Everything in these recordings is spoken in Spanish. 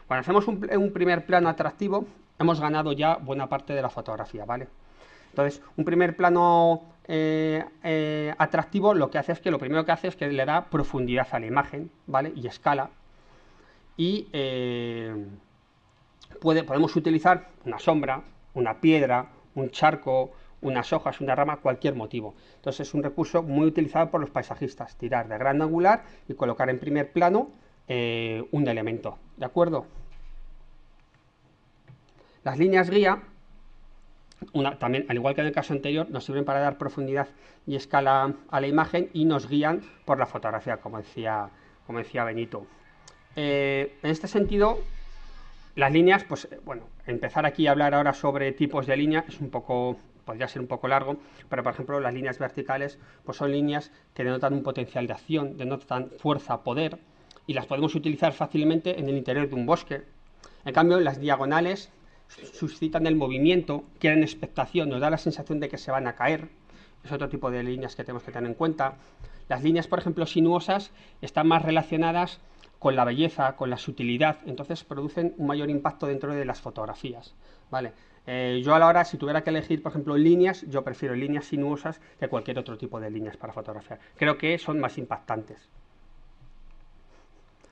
Cuando hacemos un primer plano atractivo, hemos ganado ya buena parte de la fotografía, ¿vale? Entonces, un primer plano atractivo lo que hace es que lo primero que hace es que le da profundidad a la imagen, ¿vale? Y escala. Y podemos utilizar una sombra, una piedra, un charco, unas hojas, una rama, cualquier motivo. Entonces es un recurso muy utilizado por los paisajistas, tirar de gran angular y colocar en primer plano un elemento, ¿de acuerdo? Las líneas guía, también, al igual que en el caso anterior, nos sirven para dar profundidad y escala a la imagen y nos guían por la fotografía, como decía Benito. En este sentido, las líneas, pues bueno, empezar aquí a hablar ahora sobre tipos de línea es un poco, podría ser un poco largo, pero por ejemplo las líneas verticales pues son líneas que denotan un potencial de acción, denotan fuerza, poder, y las podemos utilizar fácilmente en el interior de un bosque. En cambio, las diagonales suscitan el movimiento, crean expectación, nos da la sensación de que se van a caer. Es otro tipo de líneas que tenemos que tener en cuenta. Las líneas, por ejemplo, sinuosas, están más relacionadas con la belleza, con la sutilidad, entonces producen un mayor impacto dentro de las fotografías, ¿vale? Yo a la hora, si tuviera que elegir, por ejemplo, líneas, yo prefiero líneas sinuosas que cualquier otro tipo de líneas para fotografiar. Creo que son más impactantes.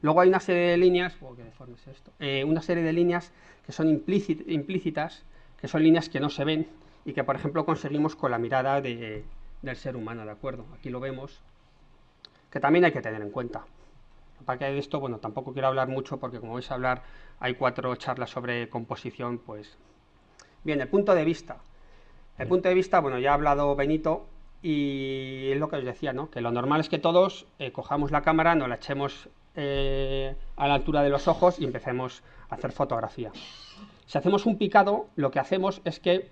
Luego hay una serie de líneas, ¿qué deforme es esto? Una serie de líneas que son implícitas, que son líneas que no se ven y que, por ejemplo, conseguimos con la mirada del ser humano, ¿de acuerdo? Aquí lo vemos, que también hay que tener en cuenta. Aparte de esto, bueno, tampoco quiero hablar mucho porque como vais a hablar, hay 4 charlas sobre composición, pues... Bien, el punto de vista. El punto de vista, bueno, ya ha hablado Benito y es lo que os decía, ¿no? Que lo normal es que todos cojamos la cámara, nos la echemos a la altura de los ojos y empecemos a hacer fotografía. Si hacemos un picado, lo que hacemos es que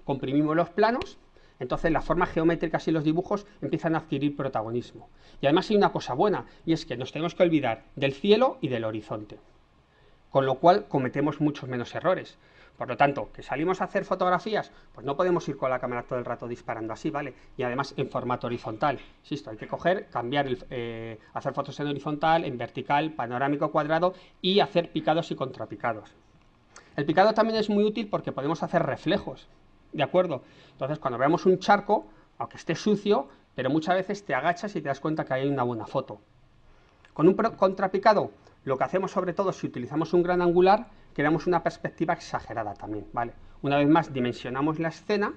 comprimimos los planos, entonces las formas geométricas y los dibujos empiezan a adquirir protagonismo. Y además hay una cosa buena, y es que nos tenemos que olvidar del cielo y del horizonte, con lo cual cometemos muchos menos errores. Por lo tanto, que salimos a hacer fotografías, pues no podemos ir con la cámara todo el rato disparando así, ¿vale? Y además en formato horizontal. Insisto, hay que coger, cambiar, hacer fotos en horizontal, en vertical, panorámico, cuadrado y hacer picados y contrapicados. El picado también es muy útil porque podemos hacer reflejos, ¿de acuerdo? Entonces, cuando veamos un charco, aunque esté sucio, pero muchas veces te agachas y te das cuenta que hay una buena foto. Con un contrapicado, lo que hacemos sobre todo si utilizamos un gran angular, creamos una perspectiva exagerada también, ¿vale? Una vez más, dimensionamos la escena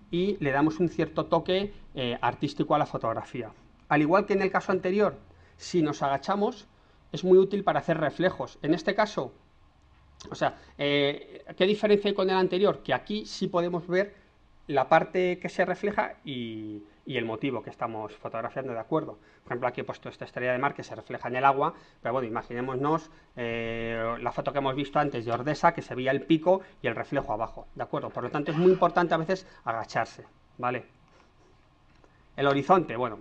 y le damos un cierto toque artístico a la fotografía. Al igual que en el caso anterior, si nos agachamos, es muy útil para hacer reflejos. En este caso, o sea, ¿qué diferencia hay con el anterior? Que aquí sí podemos ver la parte que se refleja y el motivo que estamos fotografiando, ¿de acuerdo? Por ejemplo, aquí he puesto esta estrella de mar que se refleja en el agua, pero bueno, imaginémonos la foto que hemos visto antes de Ordesa, que se veía el pico y el reflejo abajo, ¿de acuerdo? Por lo tanto, es muy importante a veces agacharse, ¿vale? El horizonte, bueno,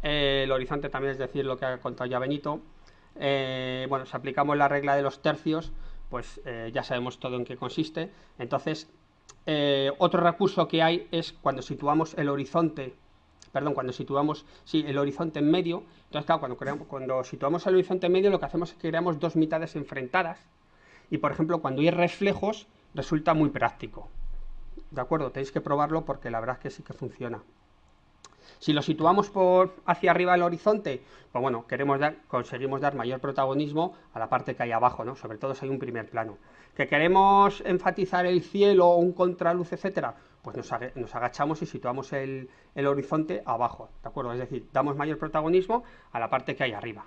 el horizonte también es decir lo que ha contado ya Benito. Bueno, si aplicamos la regla de los tercios, pues ya sabemos todo en qué consiste. Entonces, otro recurso que hay es cuando situamos el horizonte, perdón, cuando situamos el horizonte en medio. Entonces, claro, cuando situamos el horizonte en medio, lo que hacemos es que creamos dos mitades enfrentadas. Y, por ejemplo, cuando hay reflejos, resulta muy práctico. ¿De acuerdo? Tenéis que probarlo porque la verdad es que sí que funciona. Si lo situamos hacia arriba del horizonte, pues bueno, conseguimos dar mayor protagonismo a la parte que hay abajo, ¿no? Sobre todo si hay un primer plano. ¿Que queremos enfatizar el cielo, un contraluz, etcétera? Pues nos agachamos y situamos el horizonte abajo, ¿de acuerdo? Es decir, damos mayor protagonismo a la parte que hay arriba.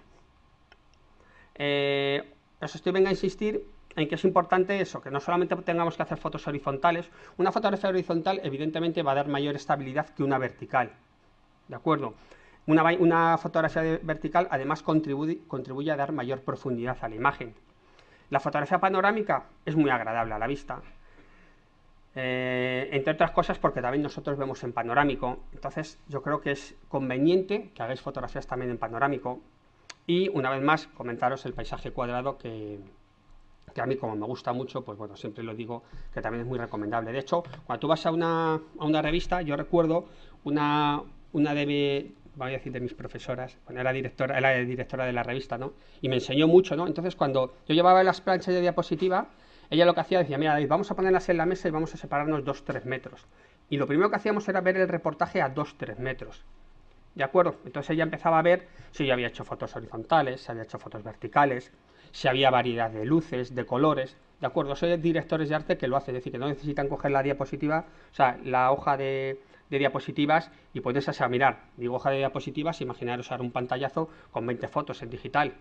Venga a insistir en que es importante eso, que no solamente tengamos que hacer fotos horizontales. Una fotografía horizontal evidentemente va a dar mayor estabilidad que una vertical, ¿de acuerdo? Una fotografía vertical además contribuye a dar mayor profundidad a la imagen. La fotografía panorámica es muy agradable a la vista, entre otras cosas porque también nosotros vemos en panorámico. Entonces yo creo que es conveniente que hagáis fotografías también en panorámico. Y una vez más comentaros el paisaje cuadrado que a mí, como me gusta mucho, pues bueno, siempre lo digo, que también es muy recomendable. De hecho, cuando tú vas a una revista, yo recuerdo una de voy a decir de mis profesoras, bueno, era directora de la revista, ¿no? Y me enseñó mucho, ¿no? Entonces, cuando yo llevaba las planchas de diapositiva, ella lo que hacía, decía, mira, David, vamos a ponerlas en la mesa y vamos a separarnos 2-3 metros. Y lo primero que hacíamos era ver el reportaje a 2-3 metros. ¿De acuerdo? Entonces ella empezaba a ver si yo había hecho fotos horizontales, si había hecho fotos verticales, si había variedad de luces, de colores. ¿De acuerdo? Soy directores de arte que lo hacen, es decir, que no necesitan coger la diapositiva, o sea, la hoja de diapositivas y ponerse a mirar. Digo hoja de diapositivas, imaginaros ahora un pantallazo con 20 fotos en digital.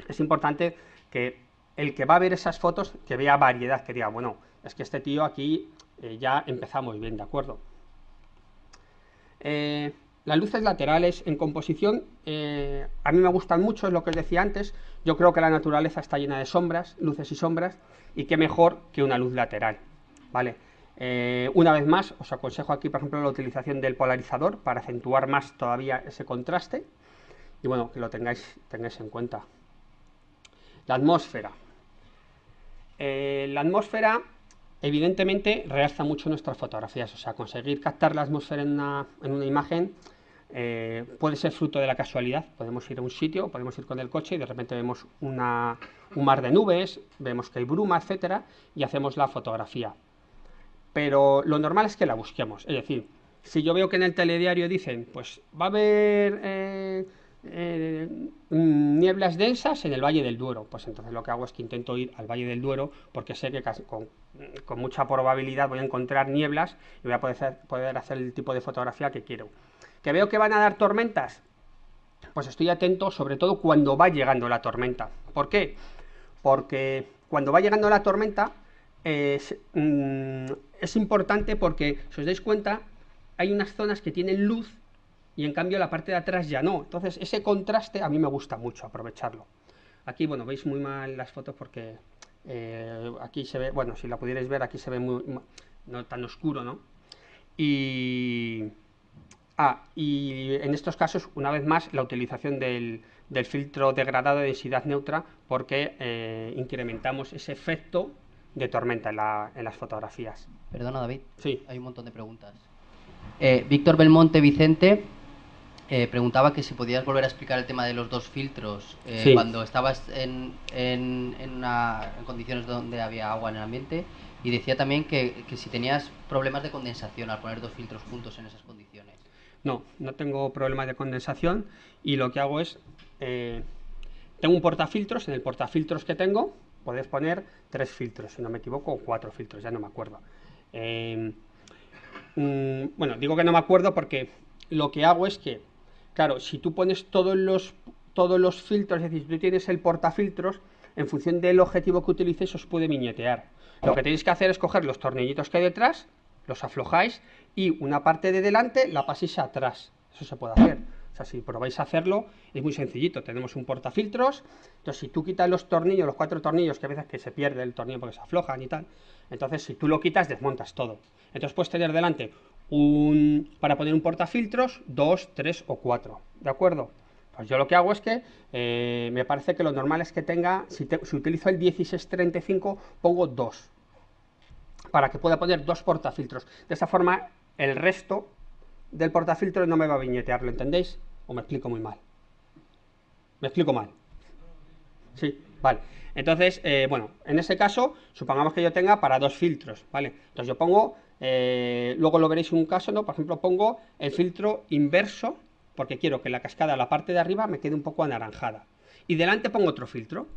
Es importante que el que va a ver esas fotos, que vea variedad, que diga, bueno, es que este tío aquí ya empezamos bien, ¿de acuerdo? Las luces laterales en composición a mí me gustan mucho, es lo que os decía antes. Yo creo que la naturaleza está llena de sombras, luces y sombras, y qué mejor que una luz lateral, ¿vale? Una vez más, os aconsejo aquí, por ejemplo, la utilización del polarizador para acentuar más todavía ese contraste, y bueno, que lo tengáis en cuenta. La atmósfera. La atmósfera, evidentemente, realza mucho nuestras fotografías, o sea, conseguir captar la atmósfera en una imagen puede ser fruto de la casualidad. Podemos ir a un sitio, podemos ir con el coche y de repente vemos un mar de nubes, vemos que hay bruma, etcétera, y hacemos la fotografía. Pero lo normal es que la busquemos, es decir, si yo veo que en el telediario dicen, pues va a haber nieblas densas en el Valle del Duero, pues entonces lo que hago es que intento ir al Valle del Duero porque sé que con mucha probabilidad voy a encontrar nieblas y voy a poder hacer el tipo de fotografía que quiero. ¿Que veo que van a dar tormentas? Pues estoy atento, sobre todo cuando va llegando la tormenta. ¿Por qué? Porque cuando va llegando la tormenta es importante porque, si os dais cuenta, hay unas zonas que tienen luz y en cambio la parte de atrás ya no. Entonces ese contraste a mí me gusta mucho aprovecharlo. Aquí, bueno, veis muy mal las fotos porque aquí se ve, bueno, si la pudierais ver, aquí se ve no tan oscuro, ¿no? Y en estos casos, una vez más, la utilización del filtro degradado de densidad neutra, porque incrementamos ese efecto de tormenta en las fotografías. Perdona, David. Sí. Hay un montón de preguntas. Víctor Belmonte Vicente preguntaba que si podías volver a explicar el tema de los dos filtros Sí. cuando estabas en condiciones donde había agua en el ambiente, y decía también que si tenías problemas de condensación al poner dos filtros juntos en esas condiciones. No, no tengo problemas de condensación y lo que hago es, tengo un portafiltros, en el portafiltros que tengo puedes poner 3 filtros, si no me equivoco, o 4 filtros, ya no me acuerdo. Bueno, digo que no me acuerdo porque lo que hago es que, claro, si tú pones todos los filtros, es decir, si tú tienes el portafiltros, en función del objetivo que utilices os puede viñetear. Lo que tenéis que hacer es coger los tornillitos que hay detrás, los aflojáis y una parte de delante la paséis atrás. Eso se puede hacer. O sea, si probáis a hacerlo, es muy sencillito. Tenemos un portafiltros. Entonces, si tú quitas los tornillos, los 4 tornillos, que a veces que se pierde el tornillo porque se aflojan y tal, entonces si tú lo quitas, desmontas todo. Entonces puedes tener delante para poner un portafiltros, 2, 3 o 4. ¿De acuerdo? Pues yo lo que hago es que me parece que lo normal es que tenga, si utilizo el 1635, pongo 2. Para que pueda poner 2 portafiltros. De esa forma, el resto del portafiltro no me va a viñetear, ¿lo entendéis? ¿O me explico muy mal? ¿Me explico mal? Sí, vale. Entonces, bueno, en ese caso, supongamos que yo tenga para 2 filtros, ¿vale? Entonces yo pongo, luego lo veréis en un caso, ¿no? Por ejemplo, pongo el filtro inverso, porque quiero que la cascada, la parte de arriba, me quede un poco anaranjada. Y delante pongo otro filtro.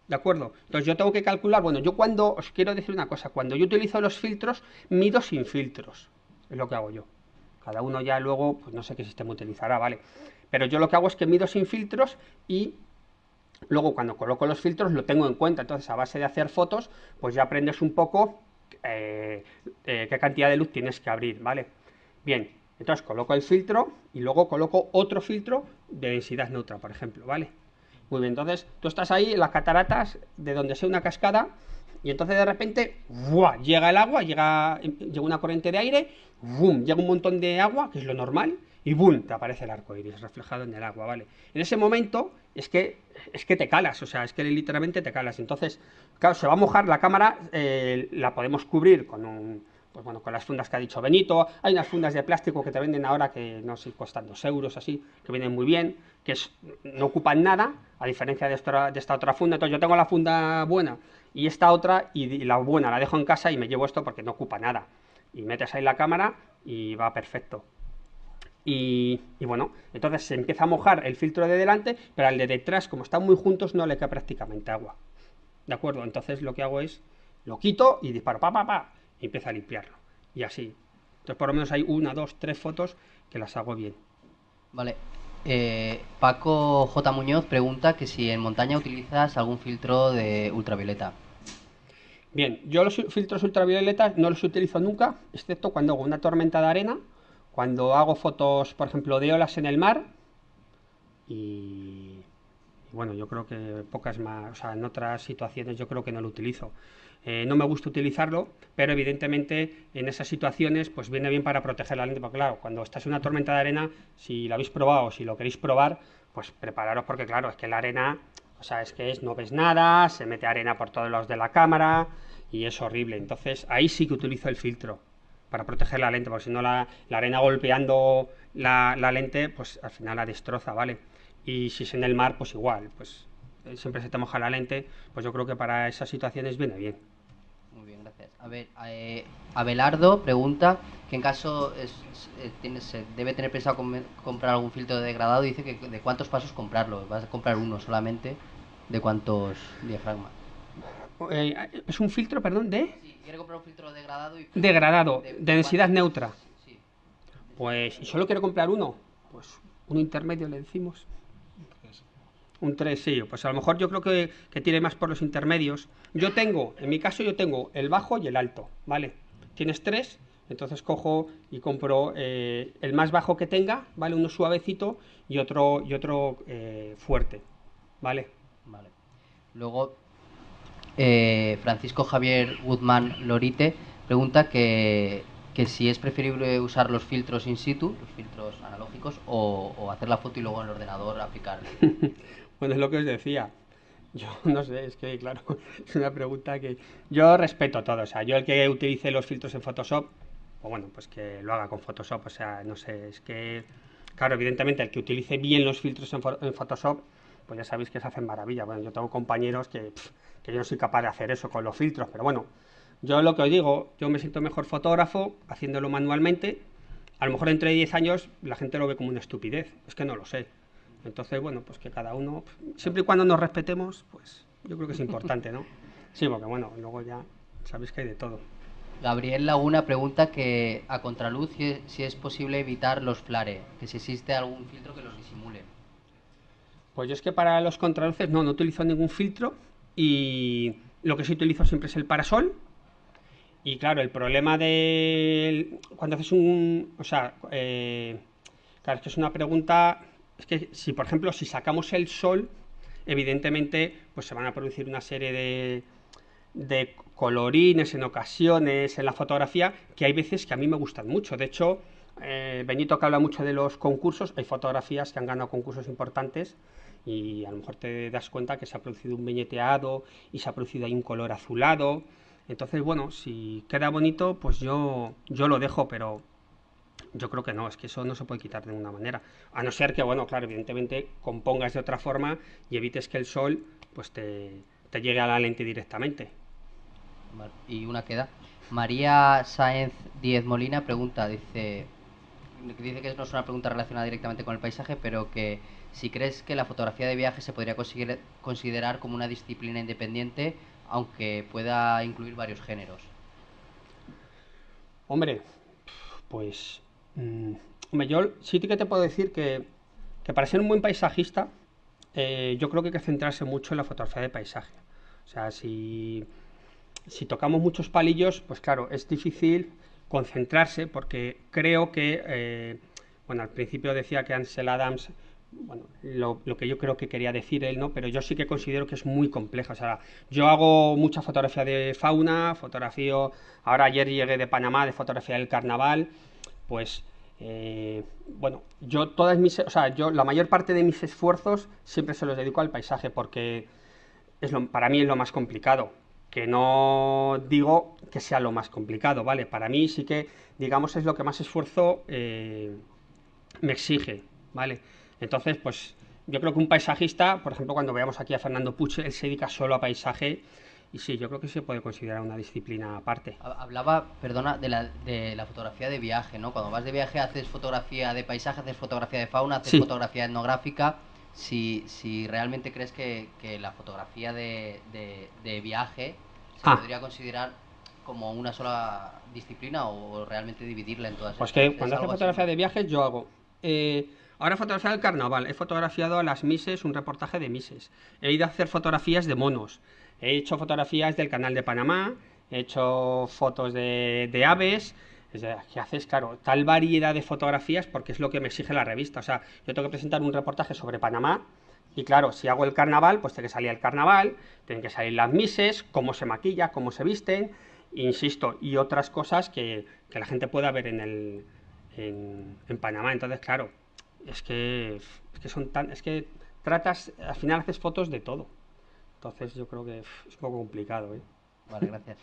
¿De acuerdo? Entonces yo tengo que calcular, bueno, yo cuando, os quiero decir una cosa, cuando yo utilizo los filtros, mido sin filtros, es lo que hago yo. Cada uno ya luego, pues no sé qué sistema utilizará, ¿vale? Pero yo lo que hago es que mido sin filtros y luego cuando coloco los filtros lo tengo en cuenta. Entonces, a base de hacer fotos, pues ya aprendes un poco qué cantidad de luz tienes que abrir, ¿vale? Bien, entonces coloco el filtro y luego coloco otro filtro de densidad neutra, por ejemplo, ¿vale? Muy bien, entonces tú estás ahí en las cataratas de donde sea una cascada y entonces de repente ¡buah! Llega el agua, llega una corriente de aire, ¡bum! Llega un montón de agua, que es lo normal, y ¡bum! Te aparece el arco iris reflejado en el agua, ¿vale? En ese momento es que te calas, o sea, es que literalmente te calas. Entonces, claro, se va a mojar la cámara, la podemos cubrir con pues bueno, con las fundas que ha dicho Benito. Hay unas fundas de plástico que te venden ahora que no sé, cuestan 2 euros así, que vienen muy bien, no ocupan nada, a diferencia de esta otra funda. Entonces yo tengo la funda buena y esta otra, y la buena la dejo en casa y me llevo esto porque no ocupa nada. Y metes ahí la cámara y va perfecto. Y bueno, entonces se empieza a mojar el filtro de delante, pero al de detrás, como están muy juntos, no le cae prácticamente agua. ¿De acuerdo? Entonces lo que hago es, lo quito y disparo, y empiezo a limpiarlo. Y así. Entonces por lo menos hay 1, 2, 3 fotos que las hago bien. Vale. Paco J. Muñoz pregunta que si en montaña utilizas algún filtro de ultravioleta. Bien, yo los filtros ultravioleta no los utilizo nunca, excepto cuando hago una tormenta de arena, cuando hago fotos, por ejemplo, de olas en el mar, y bueno, yo creo que pocas más, o sea, en otras situaciones yo creo que no lo utilizo. No me gusta utilizarlo, pero evidentemente en esas situaciones pues viene bien para proteger la lente, porque claro, cuando estás en una tormenta de arena, si lo habéis probado, si lo queréis probar, pues prepararos, porque claro, es que la arena, o sea, no ves nada, se mete arena por todos lados de la cámara y es horrible. Entonces ahí sí que utilizo el filtro para proteger la lente, porque si no la arena golpeando la lente, pues al final la destroza, ¿vale? Y si es en el mar, pues igual, pues siempre se te moja la lente, pues yo creo que para esas situaciones viene bien. Muy bien, gracias. A ver, Abelardo pregunta que en caso se debe tener pensado comprar algún filtro de degradado, y dice que de cuántos pasos comprarlo. ¿Vas a comprar uno solamente? ¿De cuántos diafragmas? Es un filtro, perdón, Sí, quiere comprar un filtro degradado y degradado, de densidad neutra. Sí. Pues si solo quiero comprar uno, pues uno intermedio le decimos. Un 3, sí, pues a lo mejor yo creo que tiene más por los intermedios. En mi caso yo tengo el bajo y el alto, ¿vale? Tienes 3, entonces cojo y compro el más bajo que tenga, ¿vale? Uno suavecito y otro fuerte, ¿vale? Vale. Luego, Francisco Javier Guzmán Lorite pregunta que si es preferible usar los filtros in situ, los filtros analógicos, o hacer la foto y luego en el ordenador aplicarle. Bueno, es lo que os decía. Yo no sé, es que claro, es una pregunta que yo respeto todo. O sea, yo el que utilice los filtros en Photoshop, pues bueno, pues que lo haga con Photoshop. O sea, no sé, es que, claro, evidentemente el que utilice bien los filtros en Photoshop, pues ya sabéis que se hacen maravilla. Bueno, yo tengo compañeros que yo no soy capaz de hacer eso con los filtros, pero bueno, yo lo que os digo, yo me siento mejor fotógrafo haciéndolo manualmente. A lo mejor entre 10 años la gente lo ve como una estupidez, es que no lo sé. Entonces, bueno, pues que cada uno, siempre y cuando nos respetemos, pues yo creo que es importante, ¿no? Sí, porque bueno, luego ya sabéis que hay de todo. Gabriel Laguna pregunta que a contraluz si es posible evitar los flare, que si existe algún filtro que los disimule. Pues yo es que para los contraluces no utilizo ningún filtro, y lo que sí utilizo siempre es el parasol. Y claro, el problema de cuando haces o sea, claro, es que es una pregunta, es que si por ejemplo si sacamos el sol, evidentemente pues se van a producir una serie de colorines en ocasiones en la fotografía, que hay veces que a mí me gustan mucho. De hecho, Benito, que habla mucho de los concursos, hay fotografías que han ganado concursos importantes y a lo mejor te das cuenta que se ha producido un viñeteado y se ha producido ahí un color azulado. Entonces, bueno, si queda bonito, pues yo lo dejo, pero yo creo que no, es que eso no se puede quitar de ninguna manera. A no ser que, bueno, claro, evidentemente compongas de otra forma y evites que el sol pues te llegue a la lente directamente. Vale. Y una queda. María Sáenz Díez Molina pregunta, dice que no es una pregunta relacionada directamente con el paisaje, pero que si crees que la fotografía de viaje se podría considerar como una disciplina independiente, aunque pueda incluir varios géneros. Hombre, pues... hombre, yo sí que te puedo decir que para ser un buen paisajista, yo creo que hay que centrarse mucho en la fotografía de paisaje. O sea, si tocamos muchos palillos, pues claro, es difícil concentrarse, porque creo que, bueno, al principio decía que Ansel Adams, bueno, lo que yo creo que quería decir él, ¿no? Pero yo sí que considero que es muy compleja. O sea, yo hago mucha fotografía de fauna, ahora ayer llegué de Panamá de fotografía del carnaval, pues bueno, yo la mayor parte de mis esfuerzos siempre se los dedico al paisaje, porque para mí es lo más complicado. que no digo que sea lo más complicado, ¿vale? Para mí sí que, digamos, es lo que más esfuerzo me exige, ¿vale? Entonces, pues yo creo que un paisajista, por ejemplo, cuando veamos aquí a Fernando Puig, él se dedica solo a paisaje y sí, yo creo que se puede considerar una disciplina aparte. Hablaba, perdona, de la fotografía de viaje, ¿no? Cuando vas de viaje haces fotografía de paisaje, haces fotografía de fauna, haces Sí, fotografía etnográfica. Si realmente crees que la fotografía de viaje se ah, podría considerar como una sola disciplina o realmente dividirla en todas pues estas. que ¿Es cuando hace algo así fotografía más? de viajes yo hago. Ahora he fotografiado el carnaval, he fotografiado a las Misses, un reportaje de Misses. He ido a hacer fotografías de monos. He hecho fotografías del canal de Panamá, he hecho fotos de aves. Es decir, que haces, claro, tal variedad de fotografías porque es lo que me exige la revista. O sea, yo tengo que presentar un reportaje sobre Panamá y claro, si hago el carnaval, pues tiene que salir el carnaval, tienen que salir las Misses, cómo se maquilla, cómo se visten, insisto, y otras cosas que la gente pueda ver en Panamá. Entonces, claro, es que tratas, al final haces fotos de todo. Entonces yo creo que es un poco complicado, ¿eh? Vale, gracias.